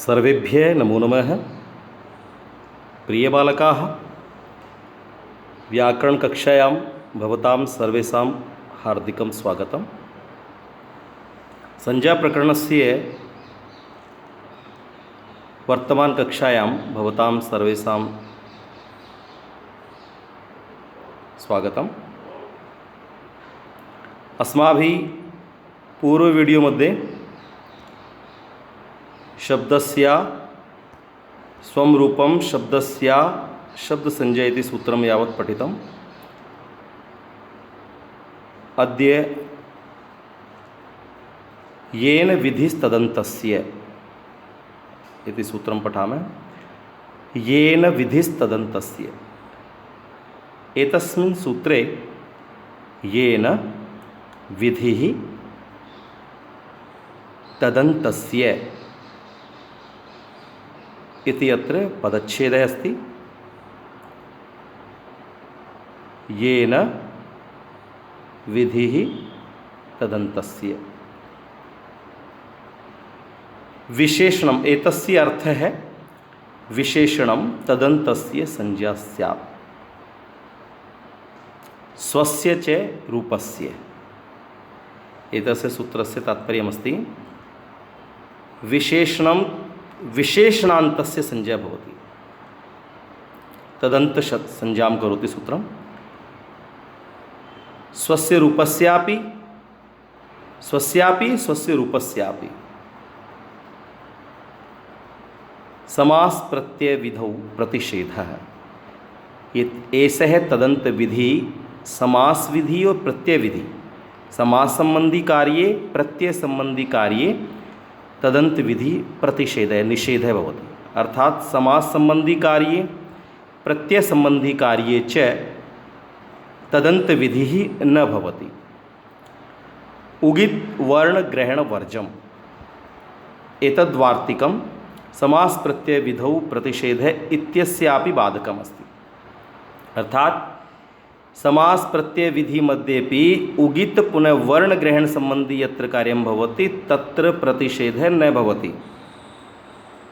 सर्वेभ्यः नमो नमः। प्रियबालकाः, व्याकरणकक्षायां भवतां सर्वेषां हार्दिकं स्वागतम्। संज्ञाप्रकरणस्य वर्तमानकक्षायां भवतां सर्वेषां स्वागतम्। अस्माभिः पूर्ववीडियो मध्ये शब्दस्य स्वं रूपं शब्दस्य शब्दसंज्ञा इति सूत्रं यावत् पठितम्। अद्य येन विधिस्तदन्तस्य इति सूत्रं पठामः। येन विधिस्तदन्तस्य, एतस्मिन् सूत्रे येन विधिः तदन्तस्य इति अत्र पदच्छेदः अस्ति। येन विधिः तदन्तस्य विशेषणम्, एतस्य अर्थः है विशेषणं तदन्तस्य संज्ञा स्यात् स्वस्य च रूपस्य। एतस्य सूत्रस्य तात्पर्यमस्ति विशेषणं विशेषणान्तस्य संज्ञा भवति, तदन्त संज्ञां करोति सूत्रं। स्वस्य रूपस्यापि स्वस्यापि स्वस्य रूपस्यापि समास प्रत्यय विधौ प्रतिषेधः। ऐसे है तदंत विधि, समास विधि और प्रत्यय विधि। समास संबंधी कार्ये प्रत्यय संबंधी कार्ये तदंत विधि प्रतिषेध है, निषेध है भवति। अर्थात समास संबंधी कार्ये प्रत्यय संबंधी कार्ये च तदंत विधि ही न भवति। उगित वर्ण ग्रहण वर्जम एतद्वार्तिकम समास प्रत्यय विधौ प्रतिषेध इत्यस्यापि बाधकम अस्ति। अर्थात समास प्रत्यय विधि मध्येपि उगित पुनः वर्ण ग्रहण संबंधी यत्र कार्यं भवति तत्र प्रतिषेधः न भवति।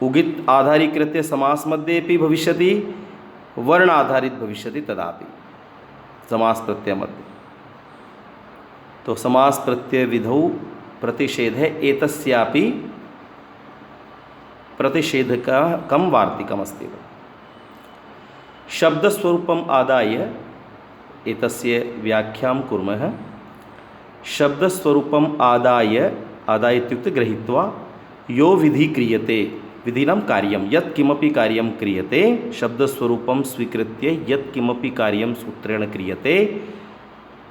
उगित आधारीकृत्य समास मध्येपि भविष्यति, वर्ण आधारित भविष्यति तदापि समास प्रत्यय मध्ये। तो समास प्रत्यय विधौ प्रतिषेधः एतस्यापि प्रतिषेधकं वार्तिकम् अस्ति। शब्दस्वरूपम् आदाय एतस्य व्याख्यां कुर्मः। शब्दस्वरूपम् आदाय, आदाय इत्युक्ते गृहीत्वा, यो विधि क्रियते, विधिनां कार्यं यत् किमपि कार्यं क्रियते, शब्दस्वरूपं स्वीकृत्य यत् किमपि कार्यं सूत्रेण क्रियते,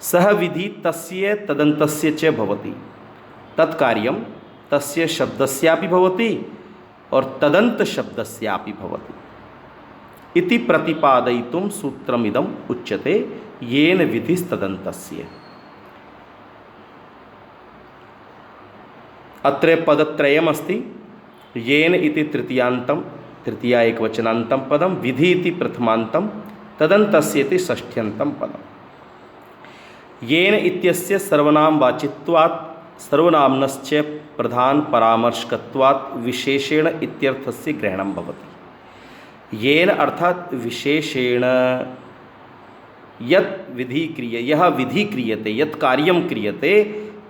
सः विधि तस्य तदन्तस्य च भवति। तत् कार्यं तस्य शब्दस्यापि भवति और तदन्त शब्दस्यापि भवति इति प्रतिपादयितुं सूत्रमिदम् उच्यते येन विधिस्तदन्तस्य। अत्र पदत्रयमस्ति। येन इति तृतीयान्तं, तृतीया एकवचनान्तं पदं, विधि इति प्रथमान्तं, तदन्तस्य इति षष्ठ्यन्तं पदम्। येन इत्यस्य सर्वनामवाचित्वात् सर्वनाम्नश्च प्रधान परामर्शकत्वात् विशेषेण इत्यर्थस्य ग्रहणं भवति। येन अर्थात विशेषेण यत् विधि क्रिय, यह विधि क्रियते, यत् कार्यं क्रियते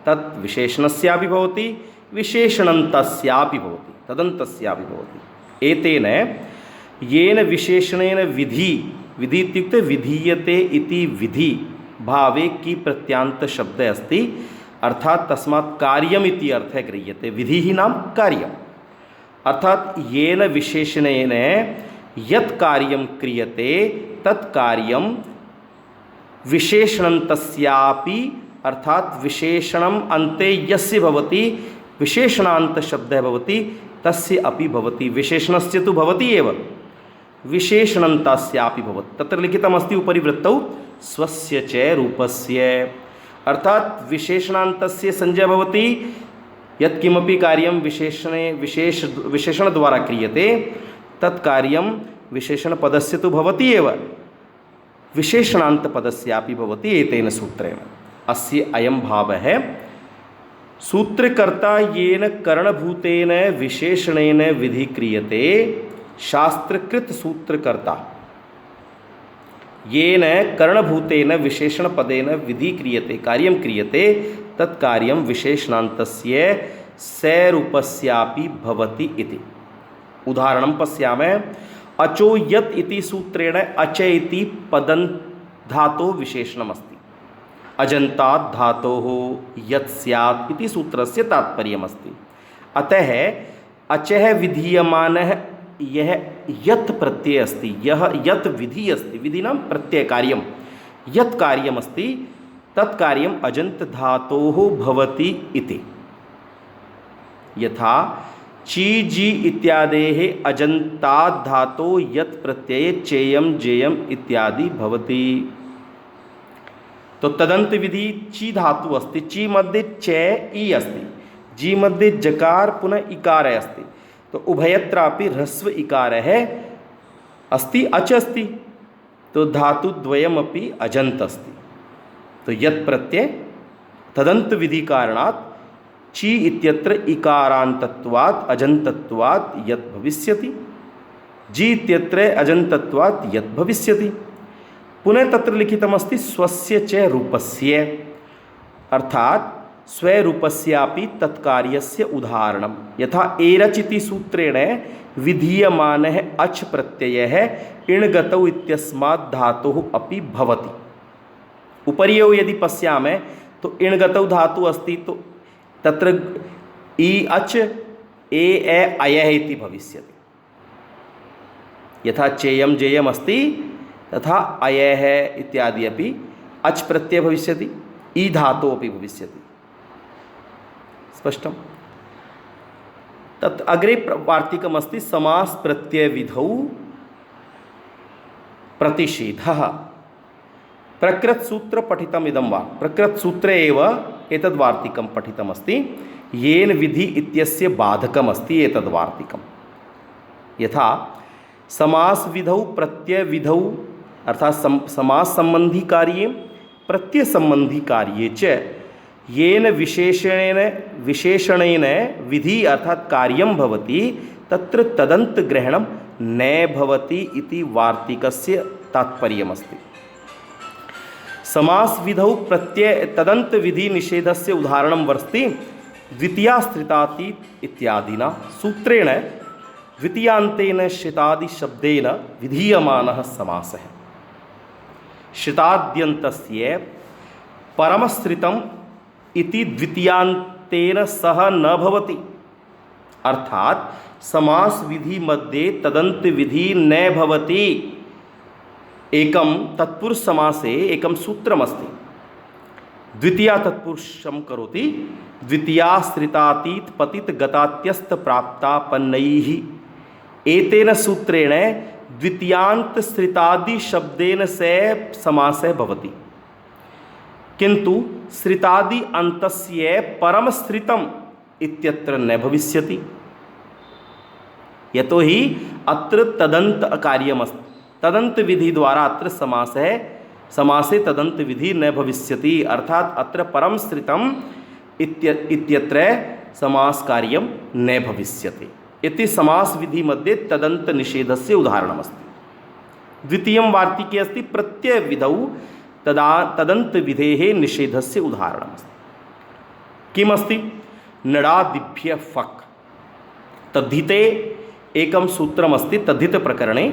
तत् विशेषणस्यापि भवति, विशेषणन्तस्यापि भवति, तदन्तस्यापि भवति। एतेन येन विशेषणेन विधि, विधि इत्युक्ते विधीयते इति विधि भावे की प्रत्यांत शब्द अस्ति। अर्थात तस्मात् कार्यम् इति अर्थः गृह्यते। विधि ही नाम कार्यम्। अर्थात येन विशेषणेन यत् कार्यं क्रियते तत् कार्यं विशेषणन्तस्यापि, अर्थात विशेषणम् अन्ते यस्य भवति, विशेषणान्त शब्दः भवति, तस्य अपि भवति। विशेषणस्य तु भवति एव, विशेषणन्तस्यापि भवति। तत्र लिखितमस्ति उपरि वृत्तौ स्वस्य च रूपस्य। अर्थात विशेषणान्तस्य संज्ञा भवति, यत्किमपि कार्यं विशेषण द्वारा क्रियते तत् कार्यं विशेषणपदस्य तु भवति एव, विशेषणान्तपदस्यापि भवति। एतेन सूत्रेण अस्य अयं भावः सूत्रकर्ता येन करणभूतेन विशेषणेन विधि क्रियते शास्त्रकृत सूत्रकर्ता येन करणभूतेन विशेषणपदेन विधि क्रियते कार्यं क्रियते तत्कार्यं विशेषणान्तस्य सैरूपस्यापि भवति इति। उदाहरणं पश्यामः। अचो यत् इति सूत्रेण अच इति पदं धातो विशेषणमस्ति। अजन्तात् धातोः यत् स्यात् इति सूत्रस्य तात्पर्यमस्ति। अतः अचः विधीयमानः यह यत् प्रत्यय अस्ति, यह यत् विधि अस्ति, विधि नाम प्रत्यय कार्यं, यत् कार्यमस्ति तत्कार्यम् अजन्त धातोः भवति इति। यथा ची जी इत्यादेः अजन्तात् धातो यत् प्रत्यये चेयं जेयम् इत्यादि भवति। तो तदंत विधि ची धातु अस्ति, ची मध्ये च ई अस्ति, जी मध्ये जकार पुनः इकार अस्ति, तो उभयत्रापि ह्रस्व इकार है अस्ति, अच अस्ति, तो धातु द्वयमपि अजन्त अस्ति। तो यत् प्रत्यय तदंत विधि कारणात् ची इत्यत्र इकारान्तत्वात् अजन्तत्वात् यत् भविष्यति, जी इत्यत्र अजन्तत्वात् यत् भविष्यति। पुनः तत्र लिखितमस्ति स्वस्य च रूपस्य, अर्थात् स्वरूपस्यापि तत्कार्यस्य उदाहरणं। यथा एरच् इति सूत्रेण विधीयमानः अच् प्रत्ययः इण्गतौ इत्यस्मात् धातुः अपि भवति। उपर्यो यदि पश्यामः तो इण्गतौ धातु अस्ति, तो तत्र इ अच् ए अयः इति भविष्यति। यथा चेयं जेयम् अस्ति तथा अयः इत्यादि अपि अच् प्रत्यय भविष्यति, ई धातु अपि भविष्यति। स्पष्टं? तत् अग्रे वार्तिकमस्ति समास प्रत्यय विधौ प्रतिषेधः। प्रकृत सूत्र पठितम् इदं वा, प्रकृत सूत्रे एव एतद् वार्तिकं पठितमस्ति। येन विधि इत्यस्य बाधकम् अस्ति एतद् वार्तिकं। यथा समास विधौ प्रत्यय विधौ अर्थात समास संबंधी कार्ये प्रत्यय संबंधी कार्ये च येन विशेषणेन विधि अर्थात कार्यं भवति तत्र तदन्त ग्रहणं न भवति इति वार्तिकस्य तात्पर्यमस्ति। समास विधौ प्रत्यय तदन्त विधि निषेधस्य उदाहरणं वर्स्ति द्वितीयास्त्रिताति इत्यादिना सूत्रेण द्वितीयान्तेन शितादि शब्देन विधीयमानः समासः। शिताद्यन्तस्य परमस्त्रितम् इति द्वितीयान्तेन सह न भवति, अर्थात समास विधि मध्ये तदन्त विधि न भवति। एकं तत्पुरुष समासे एकं सूत्रमस्ति, द्वितीया तत्पुरुषं करोति द्वितीयाश्रितातीत पतित गतात्यस्त प्राप्तापन्नैः। एतेन सूत्रेण द्वितीयान्त श्रितादि शब्देन से समासः भवति, किंतु श्रितादि अंतस्य परमश्रितम् इत्यत्र न भविष्यति। यतो हि अत्र तदन्त कार्यमस्ति, तदन्त विधि द्वारा अत्र समासे तदन्त विधि न भविष्यति, अर्थात अत्र परमश्रितम् इत्यत्र समास कार्यं न भविष्यति इति समास विधि मध्ये तदन्त निषेधस्य उदाहरणमस्ति। द्वितीयं वार्तिके अस्ति प्रत्यय विधौ तदन्त विधेः निषेधस्य उदाहरणमस्ति। किमस्ति? नडादिभ्य फक्। तद्धिते एकं सूत्रमस्ति। तद्धित प्रकरणे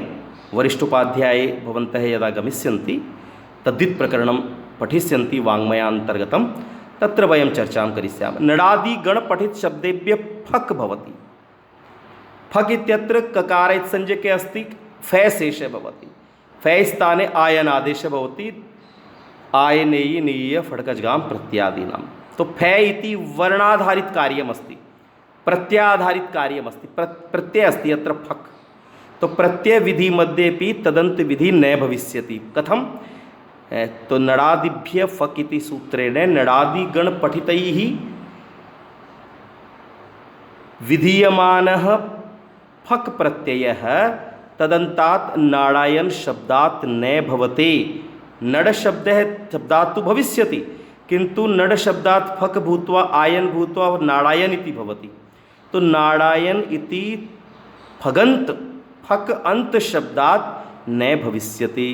वरिष्ठोपाध्याये भवन्तः यदा गमिष्यन्ति तद्धित प्रकरणं पठिष्यन्ति वाङ्मयान्तर्गतं, तत्र वयं चर्चां करिष्यामः। नडादि गणपठित शब्देभ्यः फक् भवति। फक् इत्यत्र ककारेत्संज्ञके अस्ति, फै शेषः भवति। फै स्थाने आयनादेशः भवति, आयनेयी नीय फड्कजगाम प्रत्यादीनां। तो फै इति वर्णाधारित कार्यमस्ति, प्रत्याधारित कार्यमस्ति, प्रत्यय अस्ति अत्र फक्। तो प्रत्यय विधि मध्येपि तदन्त विधि न भविष्यति। कथं? तो नडादिभ्य फक् इति सूत्रेण नडादिगण पठितैः विधीयमानः फक् प्रत्ययः तदन्तात् नाडायन शब्दात् न भवते। नड शब्दः शब्दात् तो भविष्यति, किंतु नड शब्दात् फक भूत्वा आयन भूत्वा नाड़ायन इति भवति। तो नाड़ायन इति फगंत फक अंत शब्दात् न भविष्यति।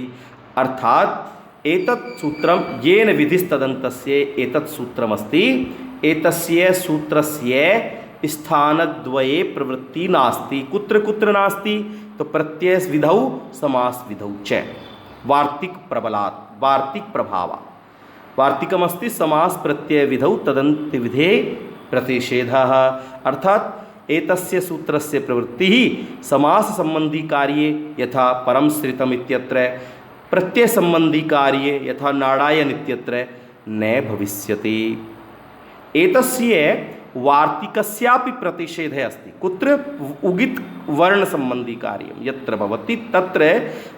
अर्थात एतत् सूत्रम येन विधिस्तदन्तस्य एतत् सूत्रमस्ति। एतस्य सूत्रस्य स्थानद्वये प्रवृत्ति नास्ति। कुत्र कुत्र नास्ति? तो प्रत्यय विधौ समास विधौ च वार्तिक प्रबलात् वार्तिक प्रभावात्। वार्तिकमस्ति समास प्रत्यय विधौ तदन्त विधे प्रतिषेधः। अर्थात एतस्य सूत्रस्य प्रवृत्ति ही समास संबंधी कार्ये यथा परम श्रितम इत्यत्र, प्रत्यय संबंधी कार्ये यथा नाड़ायन इत्यत्र न भविष्यति। एतस्य वार्तिकस्यापि प्रतिषेधः अस्ति। कुत्र? उगित वर्ण संबंधी कार्यं यत्र भवति तत्र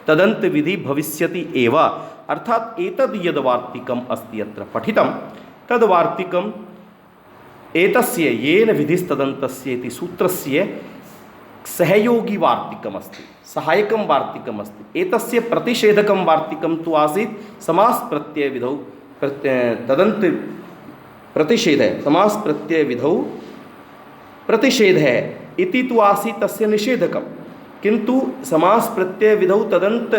तदन्त विधि भविष्यति एव। अर्थात एतद् यद् वार्तिकम् अस्ति यत्र पठितं तद् वार्तिकम् एतस्य येन विधिस्तदन्तस्य इति सूत्रस्य सहयोगी वार्तिकमस्ति, सहायकं वार्तिकमस्ति। एतस्य प्रतिषेधकं वार्तिकं तु आसीत् समास प्रत्यय विधौ तदन्त प्रतिषेधः, समास प्रत्यय विधौ प्रतिषेधः इति तु आसीत् तस्य निषेधकं। किंतु समास प्रत्यय विधौ तदन्त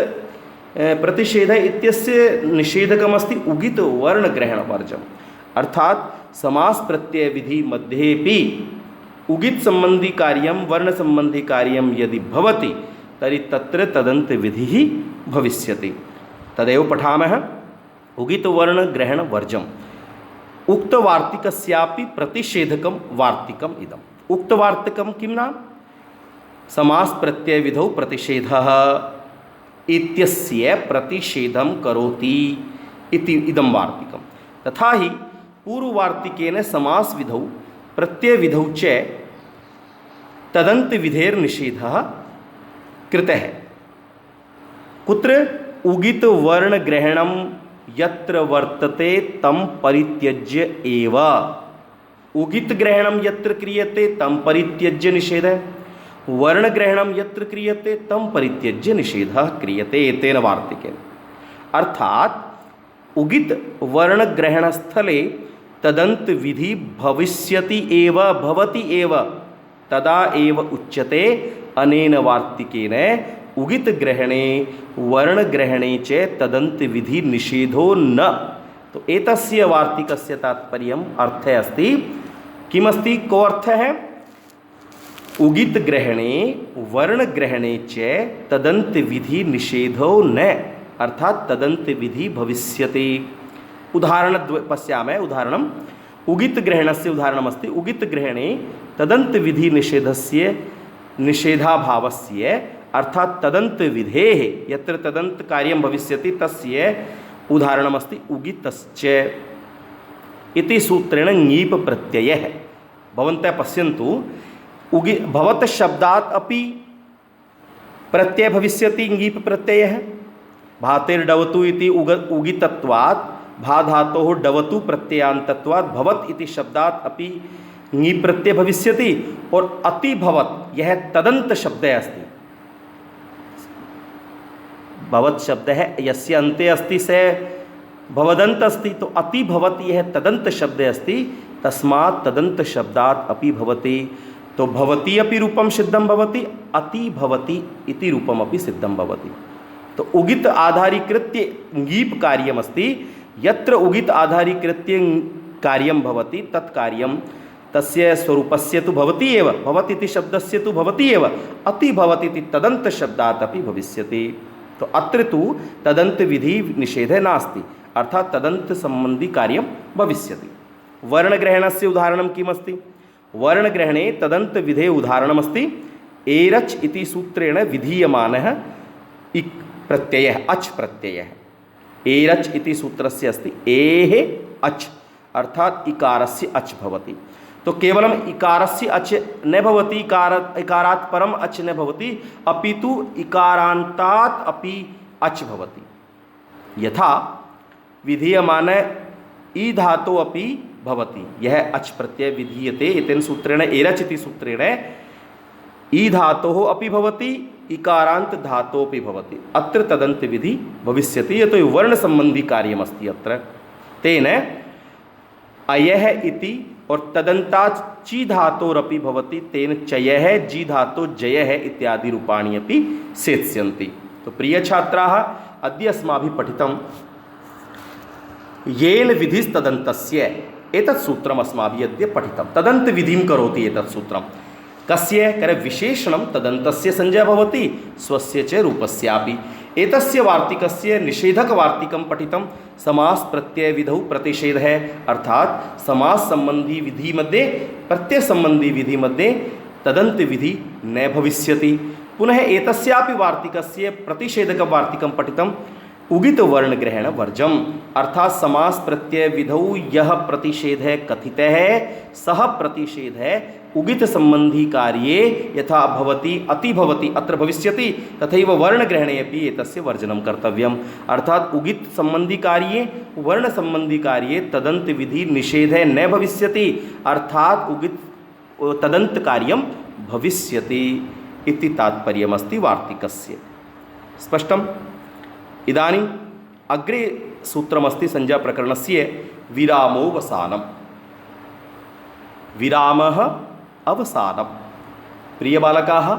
प्रतिषेधः इत्यस्य निषेधकमस्ति उगित वर्ण ग्रहण वर्जम। अर्थात समास प्रत्यय विधि मध्येपि उगित संबंधी कार्यं वर्ण संबंधी कार्यं यदि भवति तर्हि तत्र तदन्त विधि ही भविष्यति। तदेव पठामः। उगित वर्ण ग्रहण वर्जम उक्त वार्तिकस्यापि प्रतिषेधकं वार्तिकम् इदम्। उक्त वार्तिकं किं नाम? समास प्रत्यय विधौ प्रतिषेधः इत्यस्य प्रतिषेधं करोति इति इदं वार्तिकं। तथा ही पूर्ववार्तिकेन समास विधौ प्रत्यय विधौ च तदन्त विधेर निषेधः कृतः। कुत्र? उगित वर्ण ग्रहणं यत्र वर्तते तं परित्यज्य एव। उगित ग्रहणं यत्र क्रियते तं परित्यज्य निषेधः, वर्ण ग्रहणं यत्र क्रियते तं परित्यज्य निषेधः क्रियते एतेन वार्तिकेन। अर्थात उगित वर्ण ग्रहण स्थले तदन्त विधि भविष्यति एव भवति एव तदा एव उच्यते अनेन वार्तिकेन उगित ग्रहणे वर्ण ग्रहणे च तदन्त विधि निषेधो न। तो एतस्य वार्तिकस्य तात्पर्यम् अर्थः अस्ति किमस्ति? को अर्थः है? उगित ग्रहणे वर्ण ग्रहणे च तदन्त विधि निषेधो न। अर्थात तदन्त विधि भविष्यति। उदाहरण पश्यामः। उदाहरणम् उगित ग्रहणस्य उदाहरणमस्ति। उगित ग्रहणे तदन्त विधि निषेधस्य निषेधाभावस्य अर्थात तदन्त विधेः यत्र तदन्त कार्यं भविष्यति तस्य उदाहरणमस्ति उगितश्च इति सूत्रेण ङीप् प्रत्ययः। भवन्तः पश्यन्तु भवतः शब्दात् अपि प्रत्यय भविष्यति ङीप् प्रत्ययः। भातेर्डवतु इति उगितत्वात् भा धातोः डवतु प्रत्ययान्तत्वात् भवत् इति शब्दात् अपि ङीप् प्रत्यय भविष्यति। और अति भवत् यह तदन्त शब्दः अस्ति। भवत् शब्द है यस्य अन्ते अस्ति से भवदन्त अस्ति। तो अति भवत् यह तदन्त शब्द अस्ति तस्मात् तदन्त शब्दात् अपि भवति। तो भवति अपि रूपं सिद्धं भवति, अति भवति इति रूपम् अपि सिद्धं भवति। तो उगित आधारीकृत्य ङीप् कार्यमस्ति। यत्र उगित आधारीकृत्य कार्यं भवति तत् कार्यं तस्य स्वरूपस्य तु भवति एव, भवति इति शब्दस्य तु भवति एव, अति भवति इति तदन्त शब्दात् अपि भविष्यति। तो अत्र तु तदन्त विधि निषेधः नास्ति। अर्थात तदन्त संबंधी कार्यं भविष्यति। वर्णग्रहणस्य उदाहरणं किमस्ति? वर्णग्रहणे तदन्त विधेः उदाहरणमस्ति एरच् इति सूत्रेण विधीयमानः इक् प्रत्ययः, अच् प्रत्ययः। एरच् इति सूत्रस्य अस्ति एः अच् अर्थात इकारस्य अच् भवति। तो केवलम इकारस्य अच् न भवति, इकारात् परम अच् न भवति, अपितु इकारान्तात् अपि अच् भवति। यथा विधीयमान ई धातो अपि भवति, यह अच् प्रत्यय विधीयते एतेन सूत्रेण एरच् इति सूत्रेण ई धातोः अपि भवति, इकारान्त धातोऽपि भवति। अत्र तदन्त विधि भविष्यति। यतो वर्ण संबंधी कार्यमस्ति अत्र। तेन अयः इति और तदन्तात् ची धातोरपि भवति, तेन चयः जी धातो जयः इत्यादि रूपाणि अपि सेत्स्यन्ति। तो प्रिय छात्राः, अद्य अस्माभिः पठितं येन विधिस्तदन्तस्य, एतत् सूत्रम् अस्माभिः अद्य पठितं। तदन्त विधिं करोति एतत् सूत्रं। कस्य करे विशेषणं तदन्तस्य संज्ञा भवति, स्वस्य च रूपस्यापि। एतस्य वार्तिकस्य निषेधकवार्तिकं पठितं। समास प्रत्यय विधौ प्रतिषेधः, अर्थात समास संबंधी विधि मध्ये प्रत्यय संबंधी विधि मध्ये तदन्त विधि न भविष्यति। पुनः एतस्यापि वार्तिकस्य प्रतिषेधकवार्तिकं पठितं। उगित वर्ण ग्रहण वर्जम, अर्थात समास प्रत्यय विधौ यह प्रतिषेधः कथितः है, सह प्रतिषेधः उगित संबंधी कार्ये यथा भवति अति भवति अत्र भविष्यति तथैव वर्ण ग्रहणे अपि एतस्य वर्जनं कर्तव्यम्। अर्थात उगित संबंधी कार्ये वर्ण संबंधी कार्ये तदन्त विधि निषेधः न भविष्यति, अर्थात उगित तदन्त कार्यं भविष्यति इति तात्पर्यमस्ति वार्तिकस्य। स्पष्टम्? इदानीम् अग्रे सूत्रमस्ति संज्ञाप्रकरणस्य विरामोऽवसानम्। विरामः अवसानम्। प्रियबालकाः,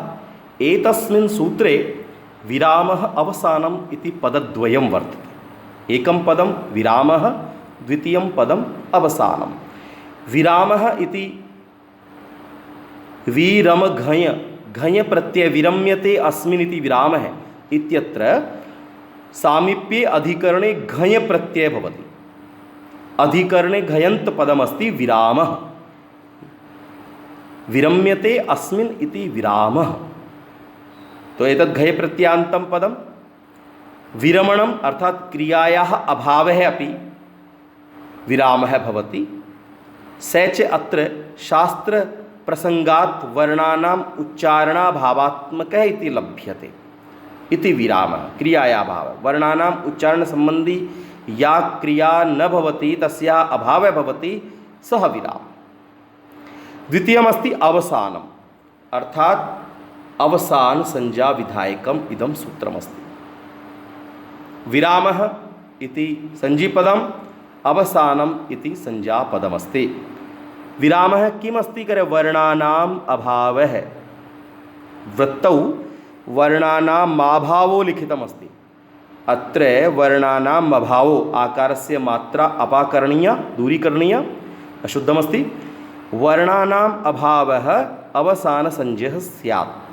एतस्मिन् सूत्रे विरामः अवसानम् इति पदद्वयं वर्तते। एकं पदं विरामः, द्वितीयं पदम् अवसानम्। विरामः इति विरमघञ घञ प्रत्यय विरम्यते अस्मिन् इति विरामः इत्यत्र सामीप्ये अधिकरणे घञ प्रत्यय भवति। अधिकरणे घयन्त पदमस्ति विरामः। विरम्यते अस्मिन् इति विरामः। तो एतद् घय प्रत्यान्तं पदं विरमणम् अर्थात क्रियायाः अभावः अपि विरामः भवति। स च अत्र शास्त्र प्रसंगात् वर्णानाम् उच्चारणाभावात्मकः इति लभ्यते इति विरामः। क्रियाया अभावः, वर्णानाम् उच्चारण संबंधी या क्रिया न भवति तस्याः अभावः भवति, सः विरामः। द्वितीयमस्ति अवसानम्, अर्थात अवसान संज्ञा विधायकम् इदं सूत्रमस्ति। विरामः इति संज्ञिपदम्, अवसानम् इति संज्ञापदमस्ति। विरामः किमस्ति करे वर्णानाम् अभावः। वृत्तौ वर्णानाम् अभावो लिखितमस्ति। अत्र वर्णानाम् अभावो आकारस्य मात्रा अपाकरणीया, दूरीकरणीया, अशुद्धमस्ति। वर्णानाम् अभावः अवसानसंज्ञः स्यात्।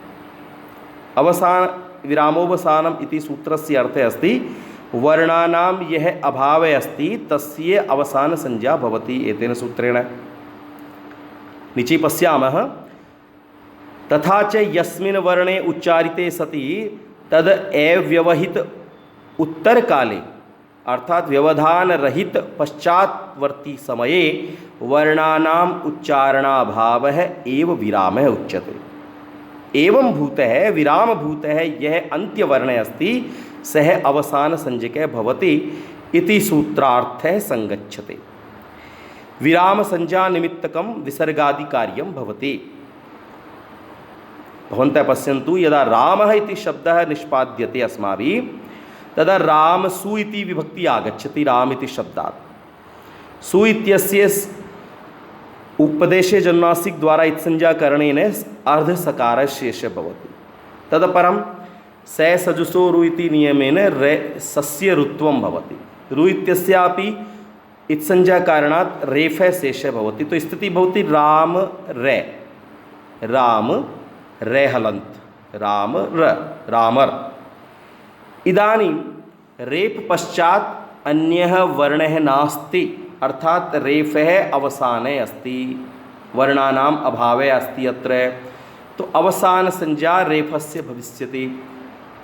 अवसान विरामोवसानम् इति सूत्रस्य अर्थः अस्ति वर्णानां यः अभावः अस्ति तस्य अवसानसंज्ञा भवति एतेन सूत्रेण। नीचे पश्यामः, तथा च यस्मिन् वर्णे उच्चारिते सति तद अव्यवहित उत्तरकाले अर्थात व्यवधान रहित पश्चात्वर्ती समये वर्णानाम् उच्चारणाभावः एव विरामः उच्यते। एवं भूतः विरामभूतः यः अन्त्यवर्णः अस्ति सः अवसानसंज्ञकः भवति इति सूत्रार्थः संगच्छते। विरामसंज्ञानिमित्तकं विसर्गादिकार्यं भवति। भवन्तः पश्यन्तु, यदा रामः इति शब्दः निष्पाद्यते अस्माभिः तदा रामसु इति विभक्ति आगच्छति राम इति शब्दात्। सु इत्यस्य उपदेशे जन्मासिक द्वारा इत्संज्ञाकरणेन अर्धसकारः शेषः भवति। तदपरं स सजुषो रु इति नियमेन रे सस्य ऋत्वं भवति। रु इत्यस्यापि इत्संज्ञाकारणात् रेफः शेषः भवति। तो स्थितिः भवति राम रे, राम रे हलन्त, राम र, रामर। इदानीं रेफ पश्चात् अन्यः वर्णः नास्ति, अर्थात रेफः अवसाने अस्ति, वर्णानाम् अभावे अस्ति अत्र। तो अवसान संज्ञा रेफस्य भविष्यति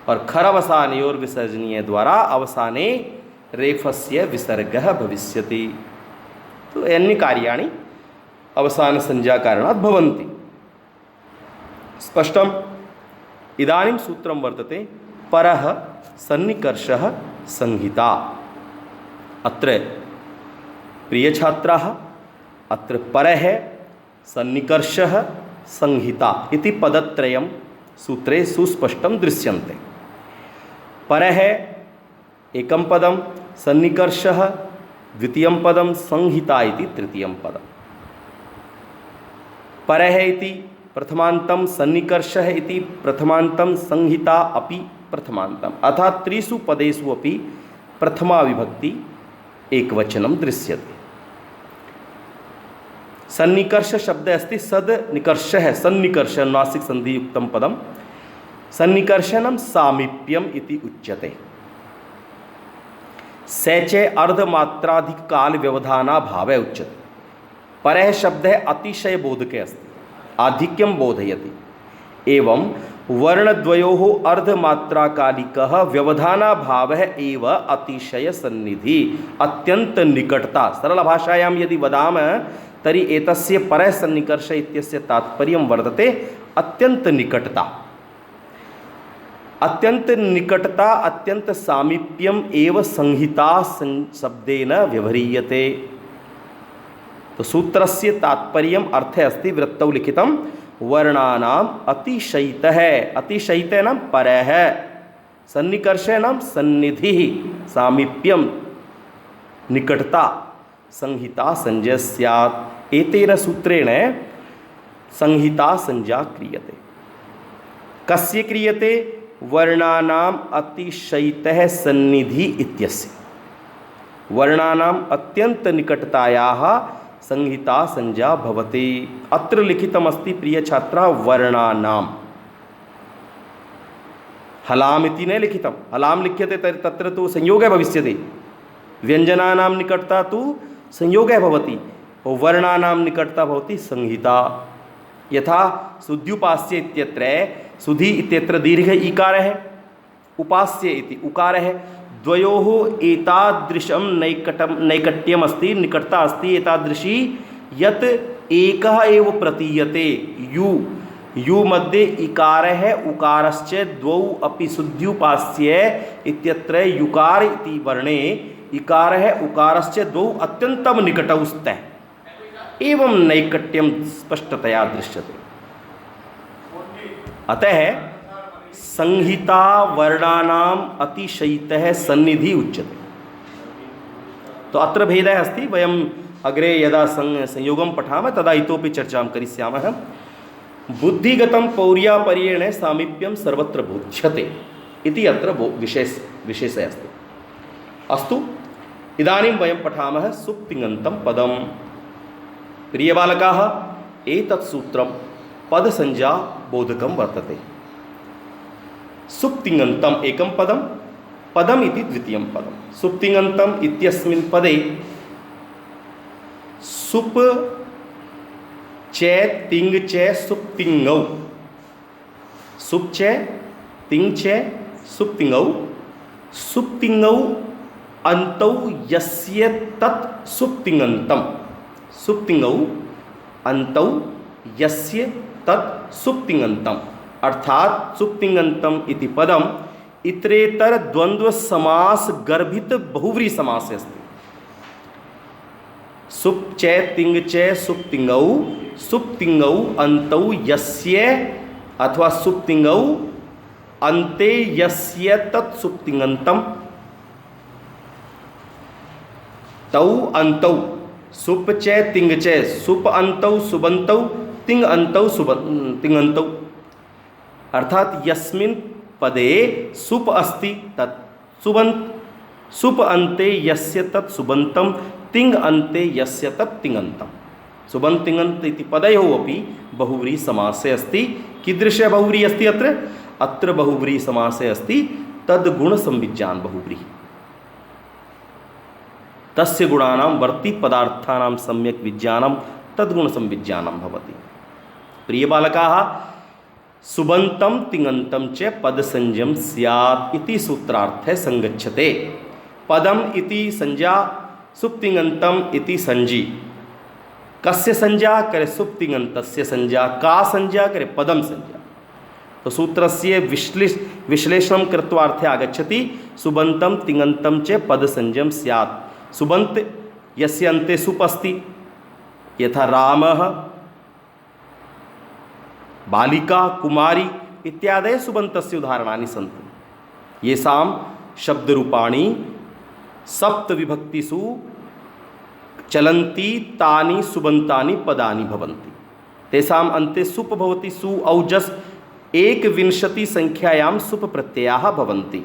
और खरवसानयोर विसर्जनीय द्वारा अवसाने रेफस्य विसर्गः भविष्यति। तो अन्य कार्याणि अवसान संज्ञा कारणात् भवन्ति। स्पष्टम्? इदानीं सूत्रं वर्तते परः सन्निकर्षः संहिता। अत्र प्रियछात्राः, अत्र परः सन्निकर्षः संहिता इति पदत्रयं सूत्रे सुस्पष्टं दृश्यन्ते। परः एकं पदं, सन्निकर्षः द्वितीयं पदं, संहिता इति तृतीयं पदं। परः इति प्रथमान्तं, सन्निकर्षः इति प्रथमान्तं, संहिता अपि प्रथमान्तम्। अर्थात् त्रिषु पदेषु अपि प्रथमा विभक्ति एकवचनं दृश्यते। सन्निकर्ष शब्द अस्ति सद निकर्षः, सन्निकर्ष नासिक संधियुक्तं पदं। सन्निकर्षणं सामीप्यम इति उच्यते। सैचे अर्धमात्राधिक काल व्यवधाना भावे उच्यते। परः शब्दः अतिशय बोधके अस्ति, आधिक्यं बोधयति। एवं वर्णद्वयोः अर्धमात्राकालिकः व्यवधानाभावः एव अतिशय सन्निधि, अत्यंत निकटता। सरलभाषायां यदि वदामः तर्हि एतस्य परः सन्निकर्ष इत्यस्य तात्पर्यं वर्तते अत्यंत निकटता। अत्यंत निकटता, अत्यंत सामीप्यम एव संहिता शब्देन व्यवह्रियते। तो सूत्रस्य तात्पर्यम् अर्थे अस्ति वृत्तौ लिखितं वर्णानाम् अतिशयितः, अतिशयितः नाम परः, सन्निकर्षः नाम सन्निधिः, सामीप्यम निकटता, संहिता संज्ञा स्यात्। एतेन सूत्रेण संहिता संज्ञा क्रियते। कस्य क्रियते? वर्णानाम् अतिशयितः सन्निधि इत्यस्य। वर्णानाम् अत्यंत निकटतायाः संहिता संज्ञा भवति। अत्र लिखितमस्ति प्रिय छात्रा वर्णानाम्, हलाम् इति न लिखितं। हलाम् लिख्यते तत्र तु संयोगः भविष्यति। व्यञ्जनानां निकटता तु संयोगः भवति, वर्णानां निकटता भवति संहिता। यथा सुध्युपास्य इत्यत्र सुधि इत्यत्र दीर्घ इकारः, उपास्य इति उकारः, द्वयोः एतादृशं नैकट्यम् अस्ति, निकटता अस्ति एतादृशी यत् एकः एव प्रतीयते। यु मध्ये इकारः उकारश्च द्वौ अपि सुध्युपास्य इत्यत्र युकार इति वर्णे इकारः उकारश्च द्वौ अत्यन्तं निकटौ स्तः। एवं नैकट्यं स्पष्टतया दृश्यते। अतः संहिता वर्णानाम् अतिशयितः सन्निधि उच्यते। तो अत्र भेदः अस्ति। वयम् अग्रे यदा संयोगं पठामः तदा इतोपि चर्चां करिष्यामः। बुद्धिगतं पौर्यापर्येण सामीप्यं सर्वत्र बोध्यते इति अत्र विशेषः अस्ति। अस्तु, इदानीं वयं पठामः सुप्तिङन्तं पदं। प्रियबालकाः, एतत् सूत्रं पदसंज्ञा बोधकं वर्तते। सुप्तिङन्तम् एकं पदं, पदम् इति द्वितीयं पदं। सुप्तिङन्तम् इत्यस्मिन् पदे सुप् च तिङ् च सुप्तिङौ, सुप् च तिङ् च सुप्तिङौ, सुप्तिङौ अन्तौ यस्य तत् सुप्तिङन्तम्, सुप्तिङौ अन्तौ यस्य तत् सुप्तिङन्तम्। अर्थात सुप्तिङन्तम् इति पदम इतरेतर द्वंद्व समास गर्भित बहुव्रीहि समासे अस्ति। सुप् च तिङ् च सुप्तिङौ, सुप्तिङौ अन्तौ यस्य अथवा सुप्तिङौ अन्ते यस्य तत् सुप्तिङन्तम्। तौ अन्तौ सुप् च तिङ् च, सुप् अन्तौ सुबन्तौ, तिङ् अन्तौ तिङन्तौ। अर्थात यस्मिन् पदे सुप् अस्ति तत् सुबन्त, सुप् अन्ते यस्य तत् सुबन्तं, तिङ् अन्ते यस्य तत् तिङन्तं। सुबन्त तिङन्त इति पदयोः अपि बहुव्रीहि समासे अस्ति। कीदृशः बहुव्रीहि अस्ति अत्र? अत्र बहुव्रीहि समासे अस्ति तद्गुणसंविज्ञान बहुव्रीहि। तस्य गुणानां वर्ति पदार्थानां सम्यक् विज्ञानं तद्गुणसंविज्ञानं भवति। प्रियबालकाः, सुबन्तं तिङन्तं च पदसंज्ञं स्यात् इति सूत्रार्थः संगच्छते। पदम् इति संज्ञा, सुप्तिङन्तम् इति संज्ञी। कस्य संज्ञा? करे सुप्तिङन्तस्य संज्ञा। का संज्ञा? करे पदं संज्ञा। तो सूत्रस्य विश्लेषणं कृत्वा अर्थे आगच्छति सुबन्तं तिङन्तं च पदसंज्ञं स्यात्। सुबन्त यस्य अन्ते सुप् अस्ति, यथा रामः, बालिका, कुमारी इत्यादयः सुबन्तस्य उदाहरणानि सन्ति। येषां शब्दरूपाणि सप्तविभक्तिषु चलन्ति तानि सुबन्तानि पदानि भवन्ति। तेषाम् अन्ते सुप् भवति। सु औजस् 21 संख्यायां सुप् प्रत्ययाः भवन्ति।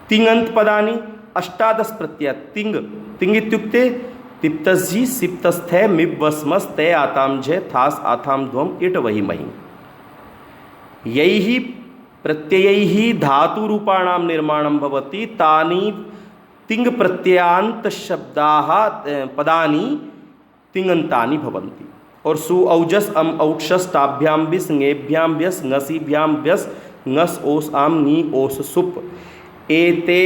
तिङन्त पदानि 18 प्रत्यय। तिङ् इत्युक्ते तिप्तस्जि सिप्तस्थे मिब्वस्मस् ते आतां झे थास् आथां ध्वम् इट् वहि महि। यैः प्रत्ययैः धातुरूपाणां निर्माणं भवति तानि तिङ् प्रत्ययान्त शब्दाः पदानि तिङन्तानि भवन्ति। और सु औजस् अम् औक्षस् टाभ्यां बिस् ङेभ्यां व्यस् ङसीभ्यां व्यस् ङस् ओस् आम् ङी ओस् सुप् एते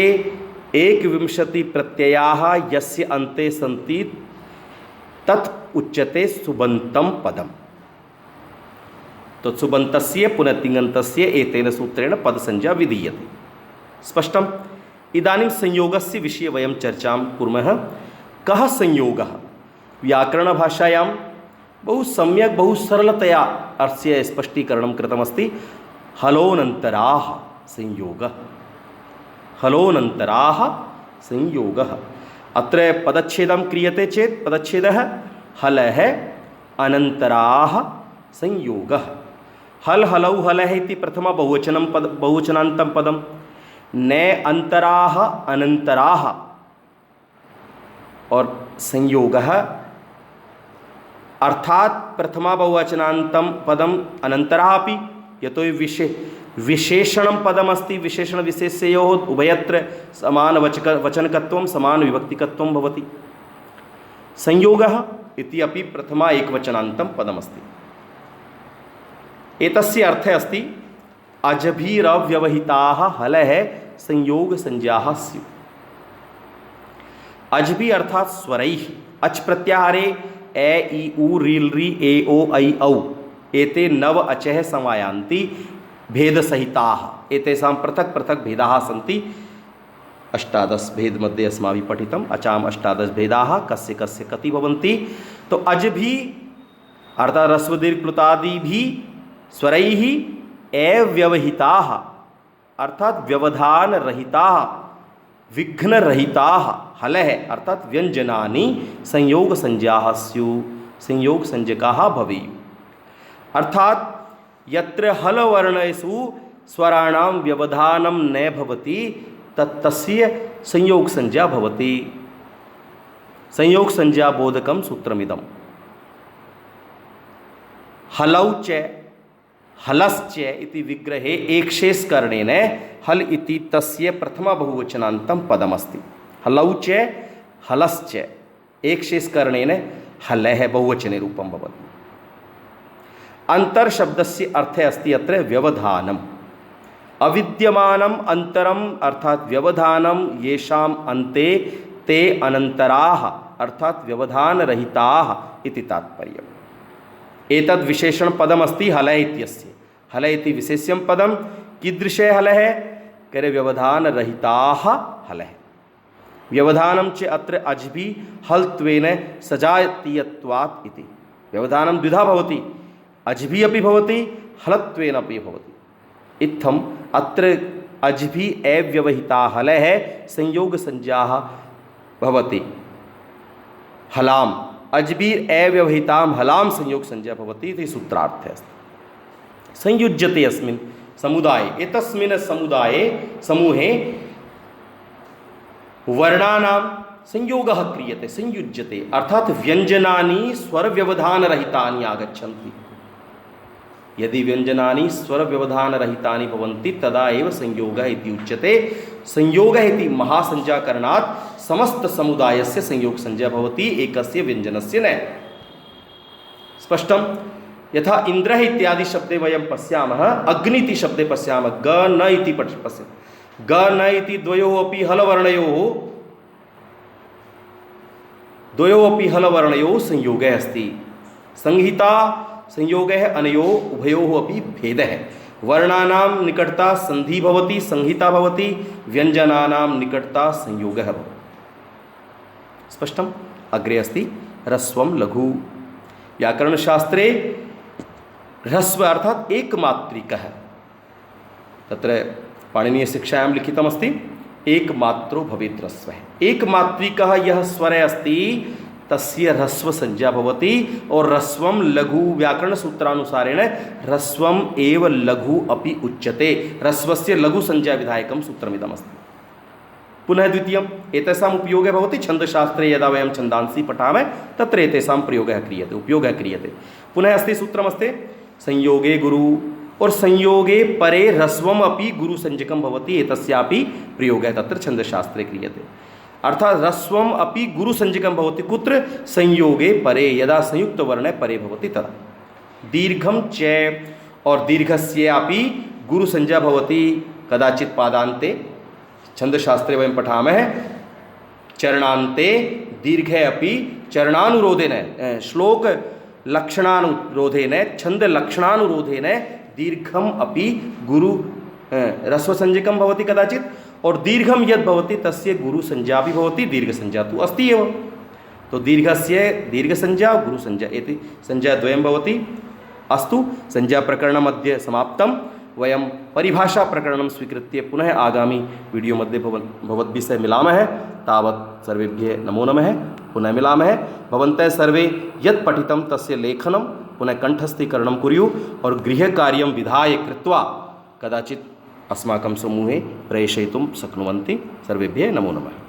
21 प्रत्ययाः यस्य अन्ते सन्ति तत् उच्यते सुबन्तं पदम्। तो सुबन्तस्य पुनः तिङन्तस्य एतेन सूत्रेण पदसंज्ञा विधीयते। स्पष्टम्। इदानीं संयोगस्य विषये वयं चर्चां कुर्मः। कः संयोगः? व्याकरणभाषायां बहु सम्यक् बहु सरलतया अस्य स्पष्टीकरणं कृतमस्ति। हलोनन्तराः संयोगः। हलोनन्तराः संयोगः। अत्र पदच्छेदं क्रियते चेत् पदच्छेदः हलः अनन्तराः संयोगः। हल हलौ हलः इति प्रथम बहुवचनान्तं पदं। ने अन्तराः अनन्तराः और संयोगः अर्थात प्रथमा बहुवचनान्तं पदम् अनन्तरः अपि यतो विशेषणं पदमस्ति। विशेषणविशेष्ययोः उभयत्र समानवचनकत्वं समानविभक्तिकत्वं भवति। संयोगः इति अपि प्रथमा एकवचनान्तं पदमस्ति। एतस्य अर्थः अस्ति अजभिरव्यवहिताः हलः संयोगसंज्ञाः स्युः। अजभि अर्थात स्वरैः अच् प्रत्याहारे ए इ उ रील् रि ए ओ ऐ औ एते 9 अचः समायान्ति भेदसहिताः। एतेषां पृथक् पृथक् भेदाः सन्ति। 18 भेद मध्ये अस्माभिः पठितम्। अचाम् 18 भेदाः कस्य कस्य कति भवन्ति। तो अजभि अर्थात् ह्रस्वदीर्घप्लुतादिभिः स्वरैः अव्यवहिताः अर्थात व्यवधानरहिताः विघ्नरहिताः हलः अर्थात व्यंजनानि संयोगसंज्ञाः स्युः। संयोगसंज्ञकाः भवेयुः। अर्थात यत्र हलवर्णेषु स्वराणां व्यवधानं न भवति तस्य संयोगसंज्ञा भवति। संयोगसंज्ञाबोधकं सूत्रमिदम्। हलौ च हलश्च इति विग्रहे एकशेषकरणेन हल इति तस्य प्रथमा बहुवचनान्तं पदमस्ति। हलौ च हलश्च एकशेषकरणेन हलः बहुवचने रूपं भवति। अंतर्शब्दस्य अर्थः अस्ति अत्र व्यवधानम्। अविद्यमानम् अंतरम् अर्थात व्यवधानं येषाम् अन्ते ते अनन्तराः अर्थात व्यवधानरहिताः इति तात्पर्यम्। एतद् विशेषण पदमस्ति हलः इत्यस्य। हलः इति विशेष्यं पदं। कीदृशे हलः? करे व्यवधानरहिताः हलः। व्यवधानं च अत्र अज्भि हल्त्वेन सजातीयत्वात् इति। व्यवधानं द्विधा भवति। अज्भि अपि भवति हलत्वेन अपि भवति। इत्थम् अत्र अज्भि अव्यवहिता हलः संयोगसंज्ञाः भवति। हलाम् अज्भि अव्यवहितां हलां संयोगसंज्ञा भवति इति सूत्रार्थः अस्ति। संयुज्यते अस्मिन् समुदाये। एतस्मिन् समुदाये समूहे वर्णानां संयोगः क्रियते। संयुज्यते अर्थात व्यञ्जनानि स्वरव्यवधानरहितानि आगच्छन्ति। यदि व्यञ्जनानि स्वरव्यवधानरहितानि भवन्ति तदा एव संयोगः इति उच्यते। संयोगः इति महासंज्ञाकरणात् समस्तसमुदायस्य संयोगसंज्ञा भवति, एकस्य व्यञ्जनस्य न। स्पष्टं? यथा इन्द्रः इत्यादि शब्दे वयं पश्यामः। अग्नि इति शब्दे पश्यामः। ग न इति पश्यामः। ग न इति द्वयोः अपि हलवर्णयोः संयोगः अस्ति। संहिता संयोगः अनयोः उभयोः अपि भेदः। वर्णानां निकटता संधि भवति, संहिता भवति। व्यञ्जनानां निकटता संयोगः भवति। स्पष्टम्? अग्रे अस्ति ह्रस्वं लघु। व्याकरणशास्त्रे ह्रस्व अर्थात एकमात्रिकः। तत्र पाणिनीयशिक्षायां लिखितमस्ति एकमात्रो भवेत् ह्रस्वः। एकमात्रिकः यः स्वरः अस्ति तस्य ह्रस्व संज्ञा भवति और ह्रस्वं लघु व्याकरण सूत्रानुसारेण ह्रस्वम् एव लघु अपि उच्यते। ह्रस्वस्य लघु संज्ञा विधायकं सूत्रमिदमस्ति। पुनः द्वितीयम् एतेषाम् उपयोगः भवति छन्दशास्त्रे यदा वयं छन्दांसि पठामः तत्र एतेषां प्रयोगः क्रियते, उपयोगः क्रियते। पुनः अस्ति सूत्रमस्ति संयोगे गुरु और संयोगे परे ह्रस्वम् अपि गुरुसंज्ञकं भवति, एतस्यापि प्रयोगः तत्र छन्दशास्त्रे क्रियते। अर्थात ह्रस्वम् अपि गुरुसंज्ञकं भवति कुत्र? संयोगे परे, यदा संयुक्तवर्णे परे भवति तदा। दीर्घं च और दीर्घस्यापि गुरुसंज्ञा भवति कदाचित् पादान्ते। छन्दशास्त्रे वयं पठामः चरणान्ते दीर्घे अपि चरणानुरोधेन श्लोक लक्षणानुरोधेन छंद लक्षणानुरोधेन दीर्घम अपि गुरु ह्रस्वसंज्ञकं भवति कदाचित्, और दीर्घम यद् भवति तस्य गुरुसंज्ञा अपि भवति, दीर्घसंज्ञा तु अस्ति एव। तो दीर्घस्य दीर्घसंज्ञा गुरुसंज्ञा इति संज्ञाद्वयं भवति। अस्तु, संज्ञाप्रकरणमध्ये समाप्तं। वयं परिभाषाप्रकरणं स्वीकृत्य पुनः आगामी वीडियो मध्ये भवद्भिः सह मिलामः। तावत् सर्वेभ्यः नमो नमः। पुनः मिलामः। भवन्तः सर्वे यत् पठितं तस्य लेखनं पुनः कण्ठस्थीकरणं कुर्युः और गृहकार्यं विधाय कृत्वा कदाचित् अस्माकं समूहे प्रेषयितुं शक्नुवन्ति। सर्वेभ्यः नमो नमः।